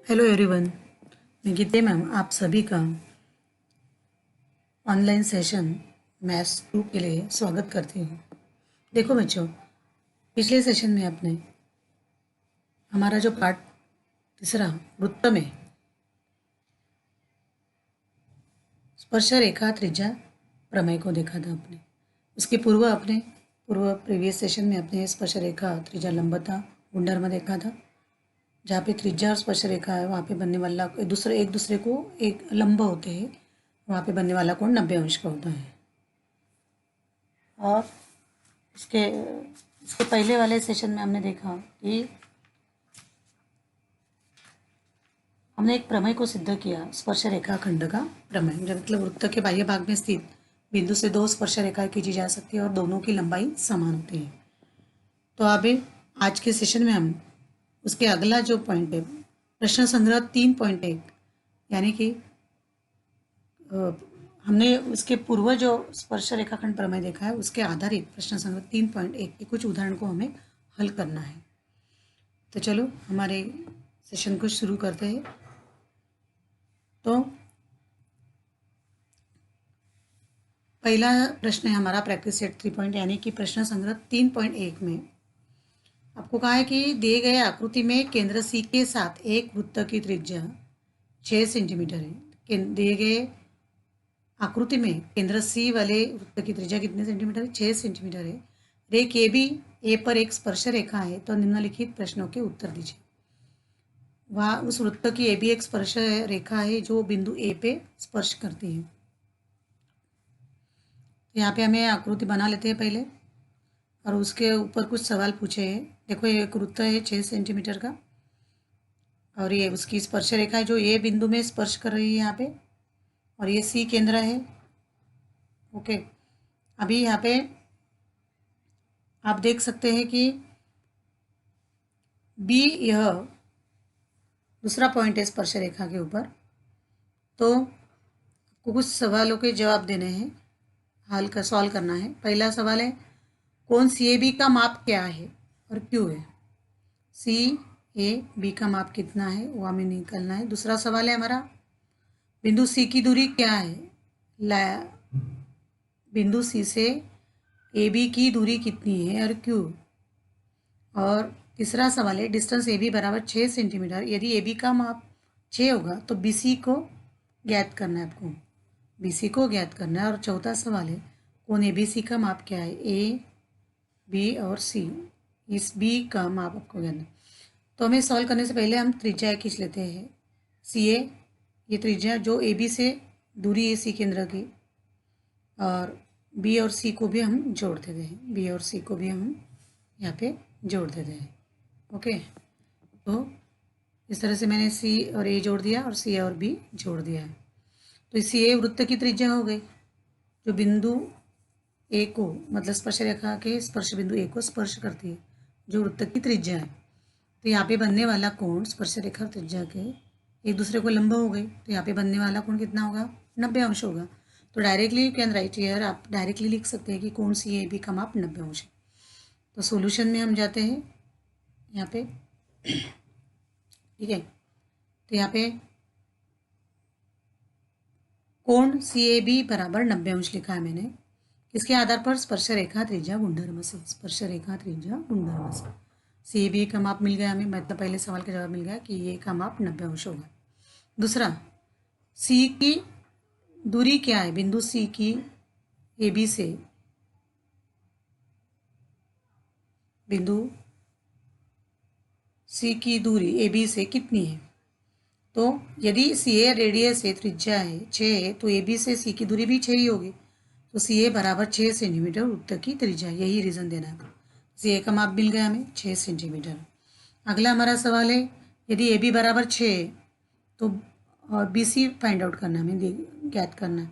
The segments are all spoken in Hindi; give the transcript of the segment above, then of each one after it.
हेलो एवरीवन, मैं गीते मैम आप सभी का ऑनलाइन सेशन मैथ्स 2 के लिए स्वागत करती हूँ। देखो बच्चों, पिछले सेशन में आपने हमारा जो पार्ट तीसरा वृत्त में स्पर्श रेखा त्रिज्या प्रमेय को देखा था आपने। उसके पूर्व प्रीवियस सेशन में अपने स्पर्श रेखा त्रिज्या लंबता गुणधर्म देखा था, जहाँ पे त्रिज्या और स्पर्श रेखा है वहाँ पे बनने वाला एक दूसरे को एक लंब होते हैं, वहाँ पे बनने वाला कोण 90 अंश का होता है। और इसके इसके पहले वाले सेशन में हमने देखा कि हमने एक प्रमेय को सिद्ध किया, स्पर्श रेखा खंड का प्रमेय, मतलब वृत्त के बाह्य भाग में स्थित बिंदु से दो स्पर्श रेखाएं खींची जा सकती है और दोनों की लंबाई समान होती है। तो अभी आज के सेशन में हम उसके अगला जो पॉइंट है, प्रश्न संग्रह 3.1, यानी कि हमने उसके पूर्व जो स्पर्श रेखाखंड प्रमेय देखा है उसके आधारित प्रश्न संग्रह 3.1 के कुछ उदाहरण को हमें हल करना है। तो चलो हमारे सेशन को शुरू करते हैं। तो पहला प्रश्न है हमारा प्रैक्टिस सेट 3 यानी कि प्रश्न संग्रह 3.1 में आपको कहा है कि दिए गए आकृति में केंद्र सी के साथ एक वृत्त की त्रिज्या 6 सेंटीमीटर है। दिए गए आकृति में केंद्र सी वाले वृत्त की त्रिज्या कितने सेंटीमीटर है? 6 सेंटीमीटर है। रेख ए बी ए पर एक स्पर्श रेखा है, तो निम्नलिखित प्रश्नों के उत्तर दीजिए। वह उस वृत्त की ए बी एक स्पर्श रेखा है जो बिंदु ए पे स्पर्श करती है। यहाँ पे हमें आकृति बना लेते हैं पहले, और उसके ऊपर कुछ सवाल पूछे हैं। देखो, ये एक वृत्त है 6 सेंटीमीटर का, और ये उसकी स्पर्श रेखा है जो ए बिंदु में स्पर्श कर रही है यहाँ पे, और ये सी केंद्र है। ओके, अभी यहाँ पे आप देख सकते हैं कि बी यह दूसरा पॉइंट है स्पर्श रेखा के ऊपर। तो आपको कुछ सवालों के जवाब देने हैं, सॉल्व करना है। पहला सवाल है, कोण सी ए बी का माप क्या है और क्यों है? सी ए बी का माप कितना है वो हमें निकालना है। दूसरा सवाल है हमारा, बिंदु सी की दूरी क्या है? बिंदु सी से ए बी की दूरी कितनी है और क्यों? और तीसरा सवाल है, डिस्टेंस ए बी बराबर 6 सेंटीमीटर, यदि ए बी का माप 6 होगा तो बी सी को ज्ञात करना है आपको, बी सी को ज्ञात करना है। और चौथा सवाल है, कोण ए बी सी का माप क्या है? ए बी और सी, इस बी का माप आपको ज्ञात है। तो हमें सॉल्व करने से पहले हम त्रिज्या खींच लेते हैं। सी ए, ये त्रिज्या जो ए बी से दूरी है सी केंद्र की, और बी और सी को भी हम जोड़ देते हैं, बी और सी को भी हम यहाँ पे जोड़ देते हैं। ओके, तो इस तरह से मैंने सी और ए जोड़ दिया और सी और बी जोड़ दिया है। तो सी ए वृत्त की त्रिज्या हो गई जो बिंदु ए को, मतलब स्पर्श रेखा के स्पर्श बिंदु ए को स्पर्श करती है, जो वृत्त की त्रिज्या है। तो यहाँ पे बनने वाला कोण स्पर्श रेखा त्रिज्या के एक दूसरे को लंब हो गए, तो यहाँ पे बनने वाला कोण कितना होगा? 90 अंश होगा। तो directly you can write here, आप डायरेक्टली लिख सकते हैं कि कोण सी ए बी का माप 90 अंश है। तो सॉल्यूशन में हम जाते हैं यहाँ पे, ठीक है। तो यहाँ पे कोण सी ए बी बराबर 90 अंश लिखा है मैंने, किसके आधार पर? स्पर्श रेखा त्रिज्या गुणधर्म से, स्पर्श रेखा त्रिज्या गुणधर्म से। सी ए बी का माप मिल गया हमें, मतलब पहले सवाल का जवाब मिल गया कि ये का माप 90 अंश होगा। दूसरा, सी की दूरी क्या है? बिंदु सी की ए बी से, बिंदु सी की दूरी ए बी से कितनी है? तो यदि सी ए रेडियस है, त्रिज्या है 6 है, तो ए बी से सी की दूरी भी 6 ही होगी। तो सी ए बराबर 6 सेंटीमीटर वृत्त की त्रिज्या, यही रीज़न देना है। सी ए का माप मिल गया हमें 6 सेंटीमीटर। अगला हमारा सवाल है, यदि ए बी बराबर 6 है तो और बी सी फाइंड आउट करना है, हमें ज्ञात करना है।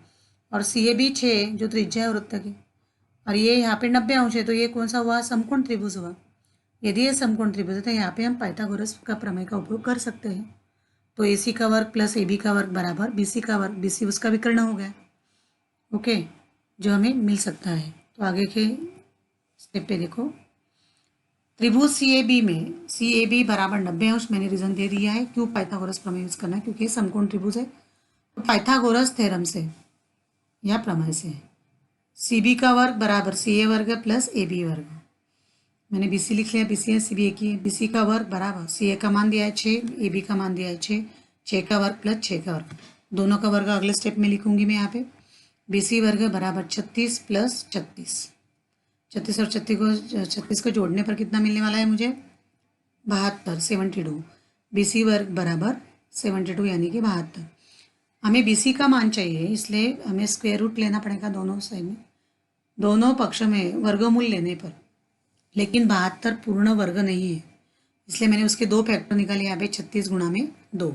और सी ए भी 6 जो त्रिज्या है वृत्त की, और ये यहाँ पे 90 अंश है, तो ये कौन सा हुआ? समकोण त्रिभुज हुआ। यदि ये समकोण त्रिभुज है तो यहाँ पे हम पाइथागोरस का प्रमेय का उपयोग कर सकते हैं। तो ए सी का वर्ग प्लस ए बी का वर्ग बराबर बी सी का वर्ग, बी सी उसका विकर्ण हो गया। ओके, जो हमें मिल सकता है। तो आगे के स्टेप पे देखो, त्रिभुज सी ए बी में सी ए बी बराबर 90 अंश, मैंने रीजन दे दिया है क्यों पाइथागोरस प्रमेय यूज करना है, क्योंकि ये समकोण त्रिभुज है। तो पाइथागोरस थ्योरम से या प्रमेय से सी बी का वर्ग बराबर सी ए वर्ग प्लस ए बी वर्ग, मैंने बी सी लिख लिया, बी सी है, सी बी एक ही है। बी सी का वर्ग बराबर सी ए का मान दिया है 6, ए बी का मान दिया है 6, 6 का वर्ग प्लस 6 का वर्ग, दोनों का वर्ग अगले स्टेप में लिखूंगी मैं यहाँ पे। बी सी वर्ग बराबर 36 प्लस 36, 36 और 36 को जोड़ने पर कितना मिलने वाला है मुझे, 72, 72। बी सी वर्ग बराबर 72 यानी कि 72। हमें बी सी का मान चाहिए, इसलिए हमें स्क्वायर रूट लेना पड़ेगा दोनों साइड में, दोनों पक्ष में वर्गमूल लेने पर। लेकिन 72 पूर्ण वर्ग नहीं है, इसलिए मैंने उसके 2 फैक्टर निकाले यहाँ पे, 36 गुणा में 2,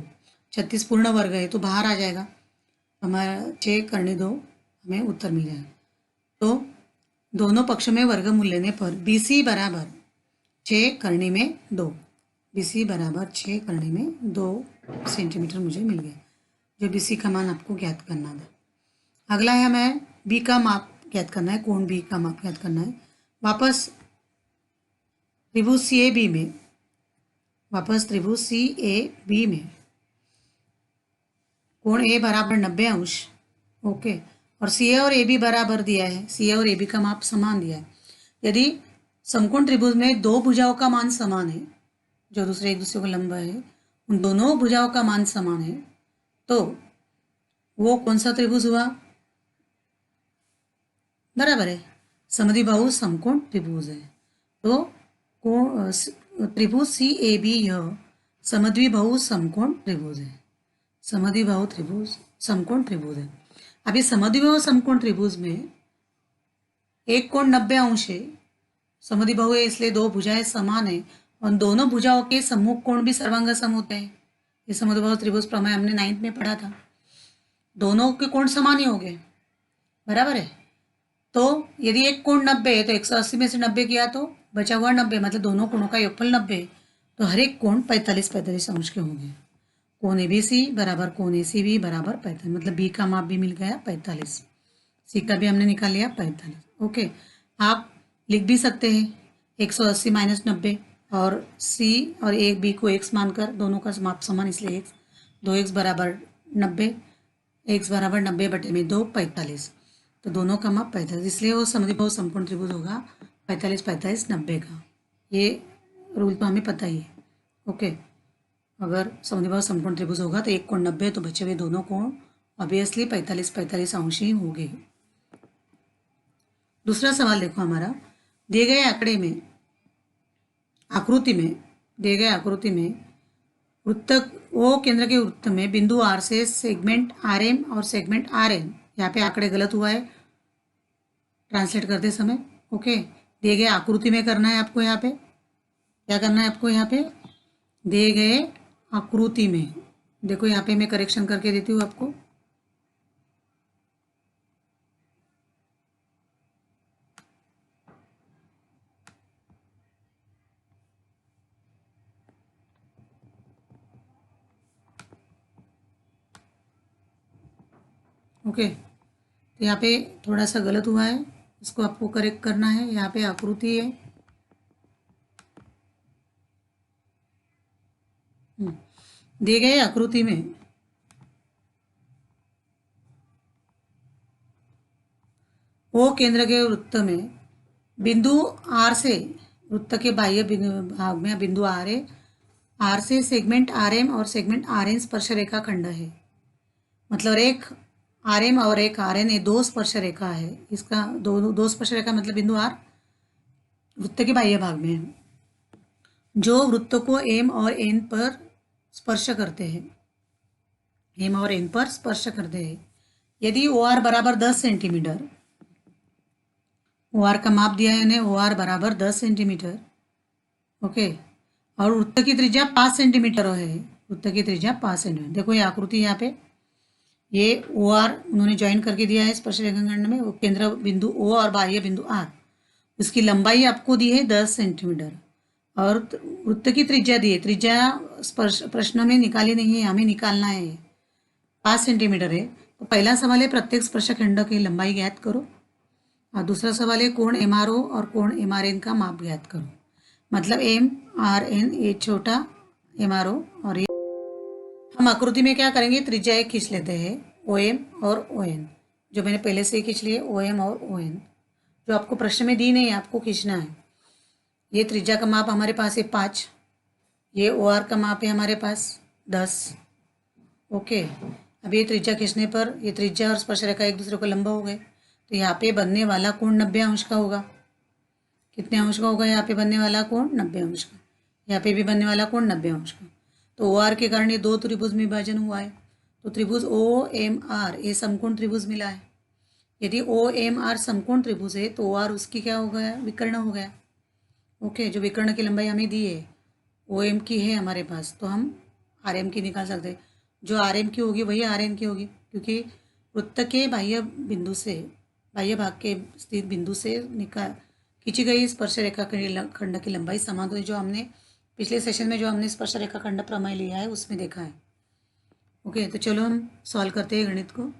36 पूर्ण वर्ग है तो बाहर आ जाएगा, हमारा 6 करने 2, हमें उत्तर मिल जाएगा। तो दोनों पक्ष में वर्गमूल लेने पर बी सी बराबर 6 करने में 2, बी सी बराबर 6 करने में 2 सेंटीमीटर मुझे मिल गया, जो बी सी का मान आपको ज्ञात करना था। अगला है हमें बी का माप ज्ञात करना है, कोण बी का माप ज्ञात करना है। वापस त्रिभुज सी ए बी में, वापस त्रिभुज सी ए बी में कोण ए बराबर 90 अंश, ओके, और सी ए और ए बी बराबर दिया है, सी ए और ए बी का माप समान दिया है। यदि समकोण त्रिभुज में 2 भुजाओं का मान समान है, जो दूसरे एक दूसरे को लंबा है, उन दोनों भुजाओं का मान समान है, तो वो कौन सा त्रिभुज हुआ, बराबर है, समद्विबाहु समकोण त्रिभुज है। तो त्रिभुज सी ए बी यह समद्विबाहु समकोण त्रिभुज है, समद्विबाहु त्रिभुज समकोण त्रिभुज है। अभी समद्विबाहु समकोण त्रिभुज में एक कोण 90 अंश है, समद्विबाहु है इसलिए 2 भुजाएं समान है, और दोनों भुजाओं के सम्मुख कोण भी सर्वांग सम होते हैं। ये समद्विबाहु त्रिभुज प्रमेय हमने 9th में पढ़ा था, दोनों के कोण समान ही हो गए, बराबर है। तो यदि एक कोण 90 है तो 180 में से 90 किया तो बचा हुआ 90, मतलब दोनों कोणों का योगफल 90, तो हर एक कोण 45 अंश के होंगे। कोण ए बी सी बराबर कोण ए सी बी बराबर 45, मतलब बी का माप भी मिल गया 45, सी का भी हमने निकाल लिया 45, ओके। आप लिख भी सकते हैं 180 माइनस 90, और सी और एक बी को एक्स मानकर, दोनों का माप समान इसलिए एक्स, 2x बराबर 90, एक्स बराबर 90 बटे में 2, 45, तो दोनों का माप 45, इसलिए वो समद्विबाहु समकोण त्रिभुज होगा 45, 45, 90 का। ये रूल तो हमें पता ही है, ओके। अगर समद्विबाहु समकोण त्रिभुज होगा तो एक कोण 90, तो बचे हुए दोनों कोण ऑब्वियसली 45, 45 अंश ही होंगे। दूसरा सवाल देखो हमारा, दिए गए आंकड़े में, आकृति में, दिए गए आकृति में वृत्त ओ केंद्र के वृत्त में बिंदु आर से सेगमेंट आर एम और सेगमेंट आर एन, यहाँ पे आंकड़े गलत हुआ है ट्रांसलेट करते समय, ओके। दिए गए आकृति में करना है आपको, यहाँ पे क्या करना है आपको, यहाँ पे दिए गए आकृति में, देखो यहाँ पे मैं करेक्शन करके देती हूँ आपको, ओके। तो यहाँ पे थोड़ा सा गलत हुआ है, इसको आपको करेक्ट करना है। यहाँ पे आकृति है, दिए गए आकृति में ओ केंद्र के वृत्त में बिंदु आर से, वृत्त के बाह्य भाग में बिंदु आर है, आर से सेगमेंट आर एम और सेगमेंट आर एन स्पर्श रेखा खंड है, मतलब एक आर एम और एक आर एन, ये 2 स्पर्श रेखा है। इसका दो स्पर्श रेखा मतलब बिंदु आर वृत्त के बाह्य भाग में है, जो वृत्त को एम और एन पर स्पर्श करते हैं, एम और एन पर स्पर्श करते हैं। यदि ओ आर बराबर 10 सेंटीमीटर, ओ आर का माप दिया है इन्हें, ओ आर बराबर 10 सेंटीमीटर, ओके, और वृत्त की त्रिज्या 5 सेंटीमीटर है, वृत्त की त्रिज्या 5 सेंटीमीटर। देखो ये आकृति, यहाँ पे ये ओ आर उन्होंने ज्वाइन करके दिया है स्पर्श रेखाखंड में, वो केंद्र बिंदु ओ और बाह्य बिंदु आर, उसकी लंबाई आपको दी है 10 सेंटीमीटर, और वृत्त की त्रिज्या दी है, त्रिज्या स्पर्श प्रश्न में निकाली नहीं है, हमें निकालना है, 5 सेंटीमीटर है। तो पहला सवाल है प्रत्येक स्पर्शखंड की लंबाई ज्ञात करो, और दूसरा सवाल है कोण एम आर ओ और कोण एम आर एन का माप ज्ञात करो। मतलब एम आर एन, ये छोटा एम आर ओ, और ये हम आकृति में क्या करेंगे, त्रिज्या एक खींच लेते हैं, ओ एम और ओ एन, जो मैंने पहले से ही खींच लिए, ओ एम और ओ एन, जो आपको प्रश्न में दी नहीं है, आपको खींचना है। ये त्रिज्या का माप हमारे पास है 5, ये ओ आर का माप है हमारे पास 10। ओके, अब ये त्रिज्या खींचने पर ये त्रिज्या और स्पर्शरेखा एक दूसरे को लंबा हो गए, तो यहाँ पे बनने वाला कोण 90 अंश का होगा। कितने अंश का होगा यहाँ पे बनने वाला कोण? 90 अंश का। यहाँ पे भी बनने वाला कोण 90 अंश का। तो ओ आर के कारण ये दो त्रिभुज में विभाजन हुआ है, तो त्रिभुज ओ एम आर ये समकोण त्रिभुज मिला है। यदि ओ एम आर समकोण त्रिभुज है तो ओ आर उसकी क्या हो गया? विकर्ण हो गया। ओके, जो विकर्ण की लंबाई हमें दी है ओ एम की है हमारे पास, तो हम आर एम की निकाल सकते हैं। जो आर एम की होगी वही आर एन की होगी, क्योंकि वृत्त के बाह्य बिंदु से, बाह्य भाग के स्थित बिंदु से खींची गई स्पर्श रेखा खंड की लंबाई समान होती है, जो हमने पिछले सेशन में जो हमने स्पर्श रेखा खंड प्रमेय लिया है उसमें देखा है। ओके, तो चलो हम सॉल्व करते हैं गणित को।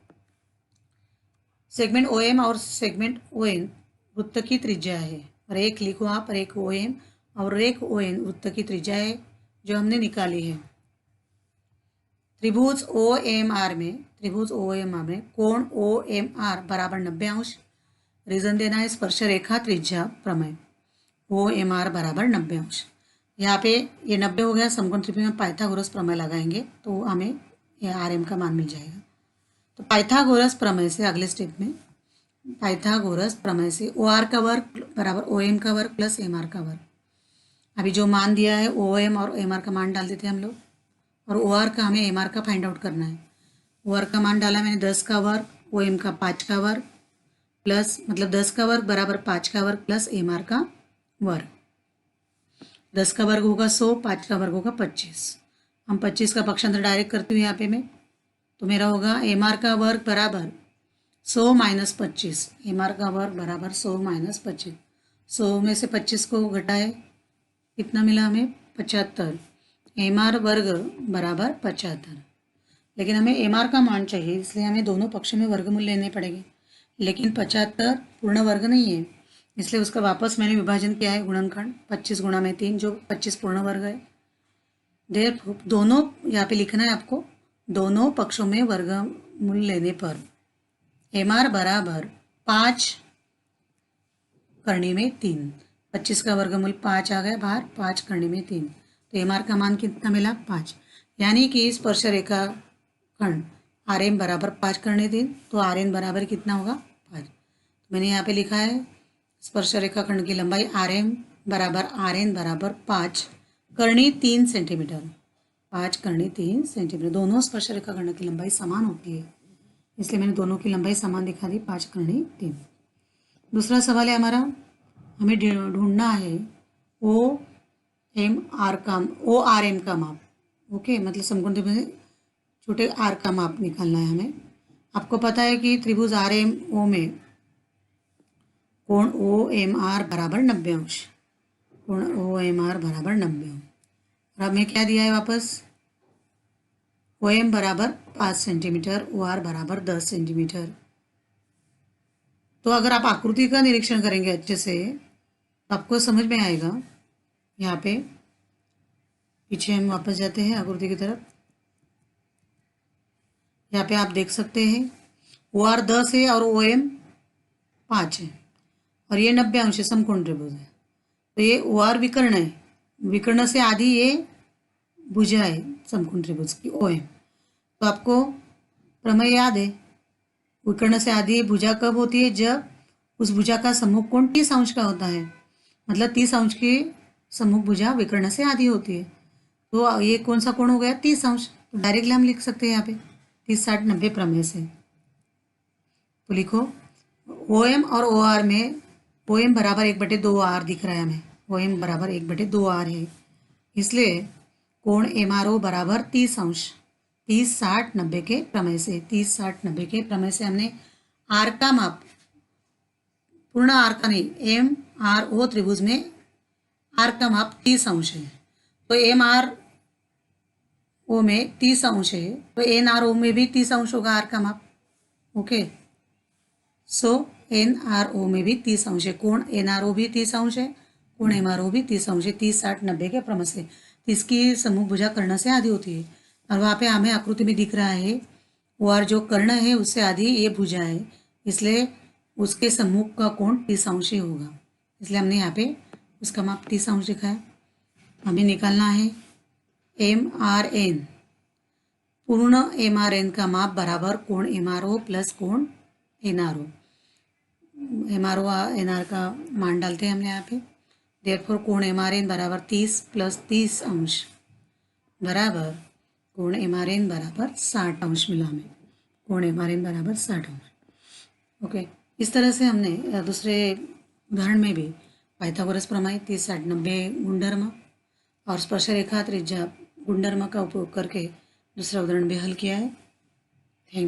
सेगमेंट ओ एम और सेगमेंट ओ एन वृत्त की त्रिज्या है, और एक लिखो आप, और एक ओ एम और एक ओ एन वृत्त की त्रिज्या है जो हमने निकाली है। त्रिभुज ओ एम आर में कोण ओ एम आर बराबर 90 अंश। रीजन देना है स्पर्श रेखा त्रिज्या प्रमेय, ओ एम आर बराबर 90 अंश। यहाँ पे ये 90 हो गया, समकोण त्रिभुज में पाइथागोरस प्रमेय लगाएंगे तो हमें ये आर एम का मान मिल जाएगा। तो पाइथागोरस प्रमेय से अगले स्टेप में, पाइथागोरस प्रमेय से ओ आर का वर्ग बराबर ओ एम का वर्ग प्लस एम आर का वर्ग। अभी जो मान दिया है ओ एम और एम आर का मान डाल देते हैं हम लोग, और ओ आर का हमें एम आर का फाइंड आउट करना है। ओ आर का मान डाला मैंने 10 का वर्ग, ओ एम का 5 का वर्ग, प्लस मतलब 10 का वर्ग बराबर 5 का वर्ग प्लस एम आर का वर्ग। 10 का वर्ग होगा 100, 5 का वर्ग होगा 25। हम 25 का पक्षांतर डायरेक्ट करती हूँ यहाँ पे मैं, तो मेरा होगा एम आर का वर्ग बराबर 100 माइनस 25, एम आर का वर्ग बराबर 100 माइनस 25। 100 में से 25 को घटाए, कितना मिला हमें? 75। एम आर वर्ग बराबर 75। लेकिन हमें एम आर का मान चाहिए, इसलिए हमें दोनों पक्ष में वर्गमूल लेने पड़ेंगे। लेकिन 75 पूर्ण वर्ग नहीं है, इसलिए उसका वापस मैंने विभाजन किया है गुणनखंड 25 गुणा में 3, जो 25 पूर्ण वर्ग है। देर दोनों यहाँ पे लिखना है आपको, दोनों पक्षों में वर्गमूल लेने पर एम आर बराबर 5 करनी में 3, 25 का वर्गमूल 5 आ गया बाहर, 5 करनी में 3, तो एम आर का मान कितना मिला? 5। यानी कि स्पर्श रेखा खंड आर एम बराबर 5 करने 3, तो आर एन बराबर कितना होगा? 5। तो मैंने यहाँ पे लिखा है स्पर्श रेखा खंड की लंबाई आर एम बराबर आर एन बराबर 5 करनी 3 सेंटीमीटर। 5 करनी 3 सेंटीमीटर, दोनों स्पर्श रेखा खंड की लंबाई समान होती है, इसलिए मैंने दोनों की लंबाई समान दिखा दी, 5 करनी 3। दूसरा सवाल है हमारा, हमें ढूंढना है ओ आर एम का माप। ओके, मतलब समकोण त्रिभुज में छोटे आर का माप निकालना है हमें। आपको पता है कि त्रिभुज आर एम ओ में कोण ओ एम आर बराबर 90 अंश, कोण ओ एम आर बराबर 90 अंश। और हमें क्या दिया है वापस? ओ एम बराबर 5 सेंटीमीटर, ओ आर बराबर 10 सेंटीमीटर। तो अगर आप आकृति का निरीक्षण करेंगे अच्छे से तो आपको समझ में आएगा। यहाँ पे पीछे हम वापस जाते हैं आकृति की तरफ। यहाँ पे आप देख सकते हैं ओ आर 10 है और ओ एम 5 है, और ये 90 अंश समकोण त्रिभुज है, तो ये ओ आर विकर्ण है, विकर्ण से आधी ये भुजा है समकोण त्रिभुज की ओ एम। तो आपको प्रमेय याद है, विकर्ण से आधी भुजा कब होती है? जब उस भुजा का सम्मुख कोण 30 अंश का होता है, मतलब 30 अंश की सम्मुख भुजा विकर्ण से आधी होती है। तो ये कौन सा कोण हो गया? 30 अंश। तो डायरेक्टली हम लिख सकते हैं यहाँ पे 30, 60, 90 प्रमेय से। तो लिखो ओ एम और ओ आर में ओ एम बराबर 1/2 आर दिख रहा है हमें, ओ एम बराबर 1/2 आर है, इसलिए कोण एम आर ओ बराबर 30 अंश। 30, 60, 90 के प्रमेय से, 30, 60, 90 के प्रमेय से हमने आर का माप, पूर्ण आर का नहीं, एम आर ओ त्रिभुज में आर का माप 30 अंश है, तो एम आर ओ में 30 अंश है, तो एन आर ओ में भी 30 अंश होगा आर का माप। ओके, सो एन आर ओ में भी 30 अंश है, कोण एन आर ओ भी 30 अंश है, कोण एम आर ओ भी 30 अंश है, 30, 60, 90 के क्रम से। 30 की सम्मुख भुजा कर्ण से आधी होती है और वहाँ पे हमें आकृति में दिख रहा है वो और जो कर्ण है उससे आधी ये भुजा है, इसलिए उसके सम्मुख का कोण 30 अंश ही होगा। इसलिए हमने यहाँ पे उसका माप 30 अंश लिखा है। हमें निकालना है MRN, पूर्ण MRN का माप बराबर कोण MRO प्लस कोण NRO। MRO NR का मान डालते हैं हमने यहाँ पे। देयरफॉर कोण MRN बराबर 30 प्लस 30 अंश बराबर कोण MRN बराबर 60 अंश मिला हमें। कोण MRN बराबर 60 अंश। ओके, इस तरह से हमने दूसरे उदाहरण में भी पाइथागोरस प्रमेय 30, 60, 90 गुणधर्म और स्पर्शरेखा त्रिज्या गुणधर्म का उपयोग करके दूसरा उदाहरण भी हल किया है।